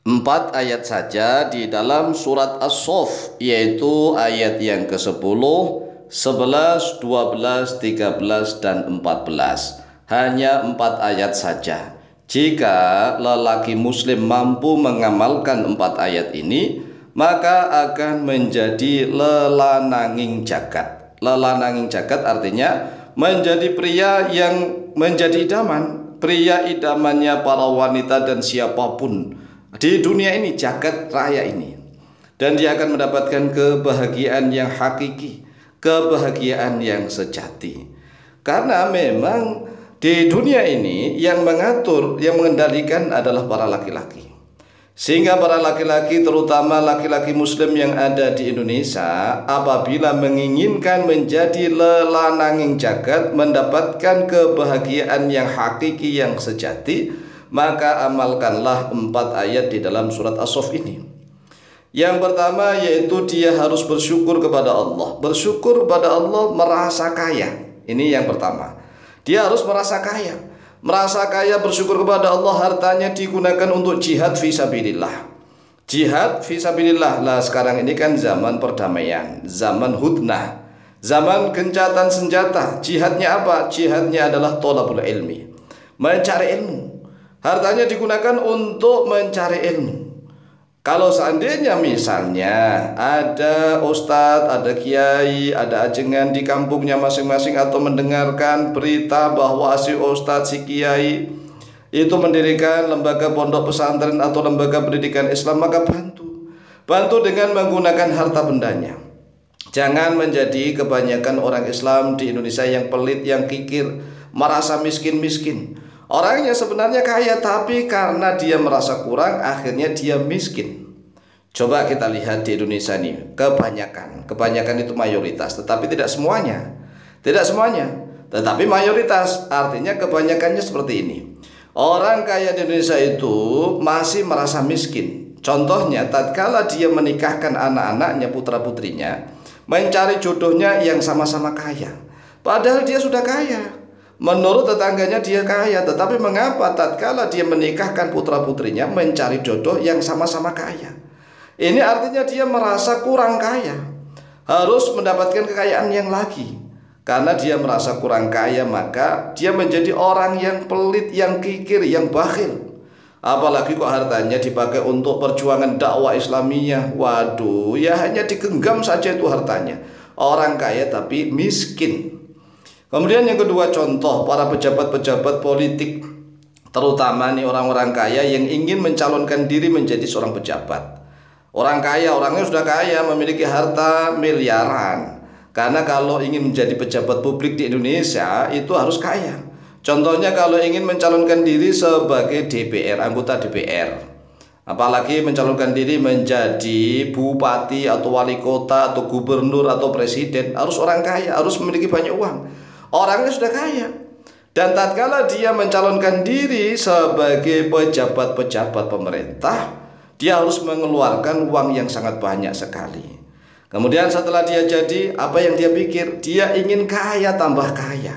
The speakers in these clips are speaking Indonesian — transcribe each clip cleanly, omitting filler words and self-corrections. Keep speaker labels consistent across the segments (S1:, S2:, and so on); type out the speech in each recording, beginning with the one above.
S1: 4 ayat saja di dalam surat As-Saff, yaitu ayat yang ke-10, 11, 12, 13, dan 14. Hanya 4 ayat saja. Jika lelaki muslim mampu mengamalkan 4 ayat ini, maka akan menjadi lelananging jagat. Lelananging jagat artinya menjadi pria yang menjadi idaman, pria idamannya para wanita dan siapapun di dunia ini, jagat raya ini. Dan dia akan mendapatkan kebahagiaan yang hakiki, kebahagiaan yang sejati. Karena memang di dunia ini yang mengatur, yang mengendalikan adalah para laki-laki. Sehingga para laki-laki, terutama laki-laki muslim yang ada di Indonesia, apabila menginginkan menjadi lelananging jagat, mendapatkan kebahagiaan yang hakiki, yang sejati, maka amalkanlah 4 ayat di dalam surat As-Saff ini. Yang pertama yaitu dia harus bersyukur kepada Allah. Bersyukur kepada Allah, merasa kaya. Ini yang pertama. Dia harus merasa kaya. Merasa kaya, bersyukur kepada Allah, hartanya digunakan untuk jihad fisabilillah. Jihad fisabilillah. Lah sekarang ini kan zaman perdamaian, zaman hudnah, zaman gencatan senjata. Jihadnya apa? Jihadnya adalah thalabul ilmi, mencari ilmu. Hartanya digunakan untuk mencari ilmu. Kalau seandainya misalnya ada ustadz, ada kiai, ada ajengan di kampungnya masing-masing, atau mendengarkan berita bahwa si ustadz, si kiai itu mendirikan lembaga pondok pesantren atau lembaga pendidikan Islam, maka bantu dengan menggunakan harta bendanya. Jangan menjadi kebanyakan orang Islam di Indonesia yang pelit, yang kikir, merasa miskin-miskin. Orangnya sebenarnya kaya, tapi karena dia merasa kurang, akhirnya dia miskin. Coba kita lihat di Indonesia nih, kebanyakan itu mayoritas, tetapi tidak semuanya. Tidak semuanya, tetapi mayoritas. Artinya kebanyakannya seperti ini. Orang kaya di Indonesia itu masih merasa miskin. Contohnya, tatkala dia menikahkan anak-anaknya, putra-putrinya, mencari jodohnya yang sama-sama kaya. Padahal dia sudah kaya. Menurut tetangganya dia kaya, tetapi mengapa tatkala dia menikahkan putra-putrinya mencari jodoh yang sama-sama kaya? Ini artinya dia merasa kurang kaya, harus mendapatkan kekayaan yang lagi. Karena dia merasa kurang kaya, maka dia menjadi orang yang pelit, yang kikir, yang bakhil. Apalagi kok hartanya dipakai untuk perjuangan dakwah Islamiyah. Waduh, ya hanya digenggam saja itu hartanya. Orang kaya tapi miskin. Kemudian yang kedua, contoh para pejabat-pejabat politik, terutama nih orang-orang kaya yang ingin mencalonkan diri menjadi seorang pejabat. Orang kaya, orangnya sudah kaya, memiliki harta miliaran. Karena kalau ingin menjadi pejabat publik di Indonesia itu harus kaya. Contohnya kalau ingin mencalonkan diri sebagai DPR, anggota DPR, apalagi mencalonkan diri menjadi bupati atau wali kota atau gubernur atau presiden, harus orang kaya, harus memiliki banyak uang. Orangnya sudah kaya. Dan tatkala dia mencalonkan diri sebagai pejabat-pejabat pemerintah, dia harus mengeluarkan uang yang sangat banyak sekali. Kemudian setelah dia jadi, apa yang dia pikir? Dia ingin kaya tambah kaya.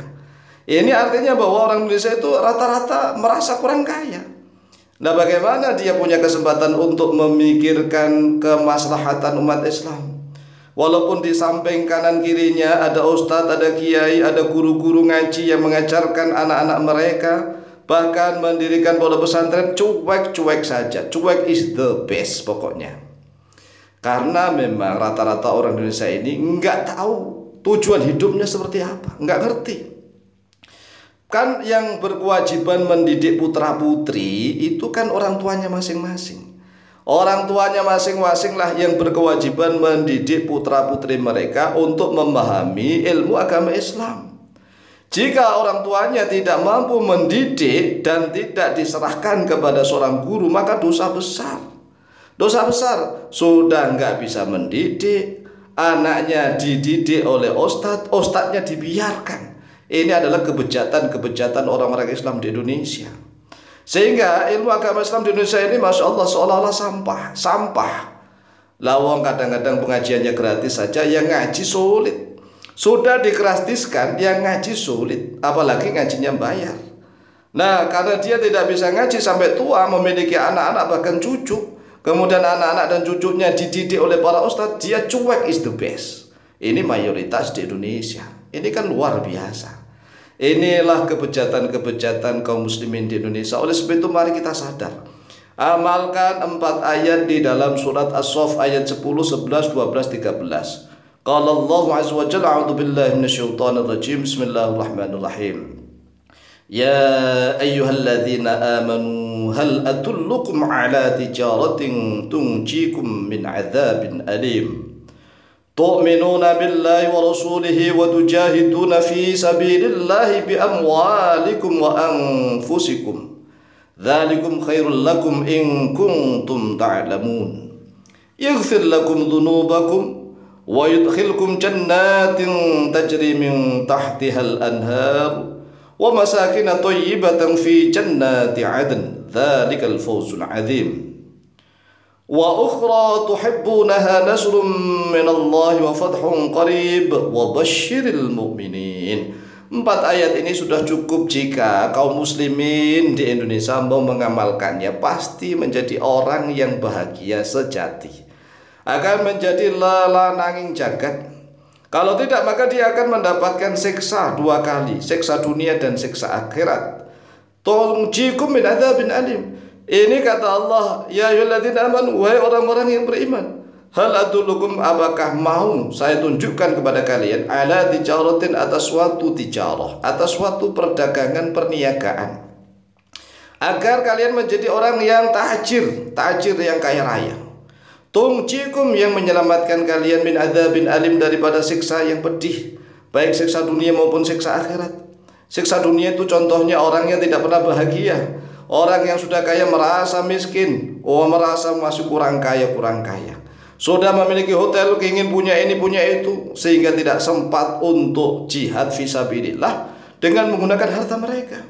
S1: Ini artinya bahwa orang Indonesia itu rata-rata merasa kurang kaya. Nah, bagaimana dia punya kesempatan untuk memikirkan kemaslahatan umat Islam? Walaupun di samping kanan kirinya ada ustadz, ada kiai, ada guru-guru ngaji yang mengajarkan anak-anak mereka, bahkan mendirikan pondok pesantren, cuek-cuek saja. Cuek is the best pokoknya. Karena memang rata-rata orang Indonesia ini nggak tahu tujuan hidupnya seperti apa, nggak ngerti. Kan yang berkewajiban mendidik putra-putri itu kan orang tuanya masing-masing. Orang tuanya masing-masing lah yang berkewajiban mendidik putra-putri mereka untuk memahami ilmu agama Islam. Jika orang tuanya tidak mampu mendidik dan tidak diserahkan kepada seorang guru, maka dosa besar. Dosa besar, sudah nggak bisa mendidik, anaknya dididik oleh ustadz, ustadznya dibiarkan. Ini adalah kebejatan orang-orang Islam di Indonesia. Sehingga ilmu agama Islam di Indonesia ini Masya Allah seolah-olah sampah. Lawang kadang-kadang pengajiannya gratis saja, yang ngaji sulit. Sudah digratiskan, yang ngaji sulit, apalagi ngajinya bayar. Nah, karena dia tidak bisa ngaji sampai tua, memiliki anak-anak bahkan cucu, kemudian anak-anak dan cucunya dididik oleh para ustadz, dia cuek is the best. Ini mayoritas di Indonesia. Ini kan luar biasa. Inilah kebejatan-kebejatan kaum muslimin di Indonesia. Oleh sebab itu mari kita sadar. Amalkan 4 ayat di dalam surat As-Saff ayat 10, 11, 12, 13. Qala Allah azza wa jalla, a'udzu billahi minasyaitonir rajim. Bismillahirrahmanirrahim. Ya ayyuhalladzina amanu hal adullukum ala tijaratin tunjikum min adzabin alim. Tu'minuna billahi wa rasulihi wa tujahiduna fi sabilillahi bi amwalikum wa anfusikum. Dzalikum khairul lakum in kuntum ta'lamun. Yaghfir lakum dhunubakum wa yudkhilkum jannatin tajri min tahtiha al-anhar wa masakin thayyibatan fi jannati 'adn dzalikal fawzul 'adzim. Wa ukhra tuhibbunaha nasrun minallahi wa fathun qarib wa basyiril mu'minin. 4 ayat ini sudah cukup jika kaum muslimin di Indonesia mau mengamalkannya, pasti menjadi orang yang bahagia sejati, akan menjadi lelananging jagat. Kalau tidak, maka dia akan mendapatkan siksa 2 kali, siksa dunia dan siksa akhirat. Tunjikum min adzabin alim. Ini kata Allah, ya ayyuhalladzina amanu, wahai orang-orang yang beriman, hal adullukum, apakah mau saya tunjukkan kepada kalian, ala tijaratin, atas suatu tijarah, atas suatu perdagangan perniagaan, agar kalian menjadi orang yang tajir yang kaya raya. Tunjikum, yang menyelamatkan kalian, min adzabin alim, daripada siksa yang pedih, baik siksa dunia maupun siksa akhirat. Siksa dunia itu contohnya orang yang tidak pernah bahagia, orang yang sudah kaya merasa miskin, merasa masih kurang kaya. Sudah memiliki hotel, ingin punya ini punya itu, sehingga tidak sempat untuk jihad fisabilillah dengan menggunakan harta mereka.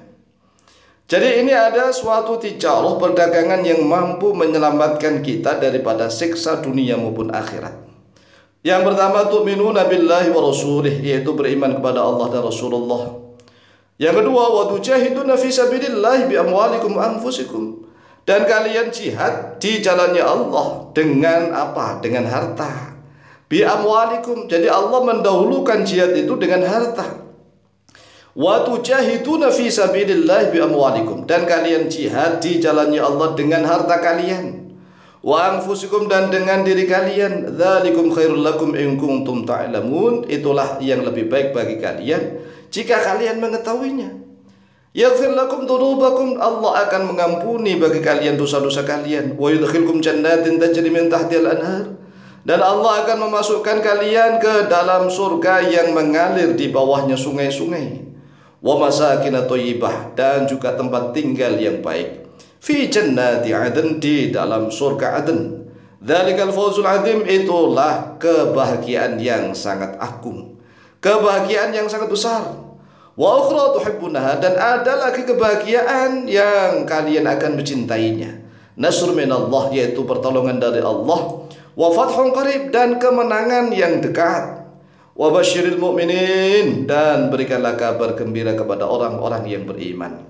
S1: Jadi ini ada suatu tijarah, perdagangan yang mampu menyelamatkan kita daripada siksa dunia maupun akhirat. Yang pertama, tu'minuna billahi wa rasulih, yaitu beriman kepada Allah dan Rasulullah. Yang kedua, wa tujahiduna fi sabilillahi bi amwalikum wa anfusikum, dan kalian jihad di jalannya Allah dengan apa? Dengan harta. Bi amwalikum, jadi Allah mendahulukan jihad itu dengan harta. Wa tujahiduna fi sabilillahi bi amwalikum, dan kalian jihad di jalannya Allah dengan harta kalian. Wa anfusikum, dan dengan diri kalian. Dzalikum khairul lakum in kuntum ta'lamun, itulah yang lebih baik bagi kalian jika kalian mengetahuinya. Yaghfir lakum dzunubakum, Allah akan mengampuni bagi kalian dosa-dosa kalian. Wa yudkhilkum jannatin tajri min tahtiha al-anhar, dan Allah akan memasukkan kalian ke dalam surga yang mengalir di bawahnya sungai-sungai. Wa masakin thayyibah, dan juga tempat tinggal yang baik. Fi jannati 'adn, di dalam surga Aden. Dzalikal fawzul 'adzim, itulah kebahagiaan yang sangat agung, kebahagiaan yang sangat besar. Wa ukhra tuhibbunaha, dan ada lagi kebahagiaan yang kalian akan mencintainya. Nasr minallah, yaitu pertolongan dari Allah. Wa fathun qarib, dan kemenangan yang dekat. Wa basyiril mu'minin, dan berikanlah kabar gembira kepada orang-orang yang beriman.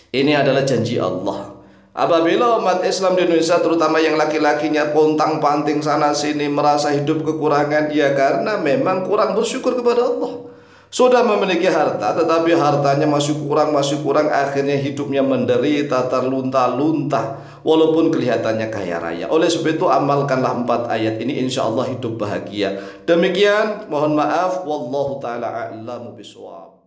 S1: Ini adalah janji Allah. Apabila umat Islam di Indonesia, terutama yang laki-lakinya pontang-panting sana sini, merasa hidup kekurangan, ya karena memang kurang bersyukur kepada Allah. Sudah memiliki harta, tetapi hartanya masih kurang, akhirnya hidupnya menderita, terlunta-lunta, walaupun kelihatannya kaya raya. Oleh sebab itu, amalkanlah 4 ayat ini, insya Allah hidup bahagia. Demikian, mohon maaf, wallahu ta'ala a'lamu bishawab.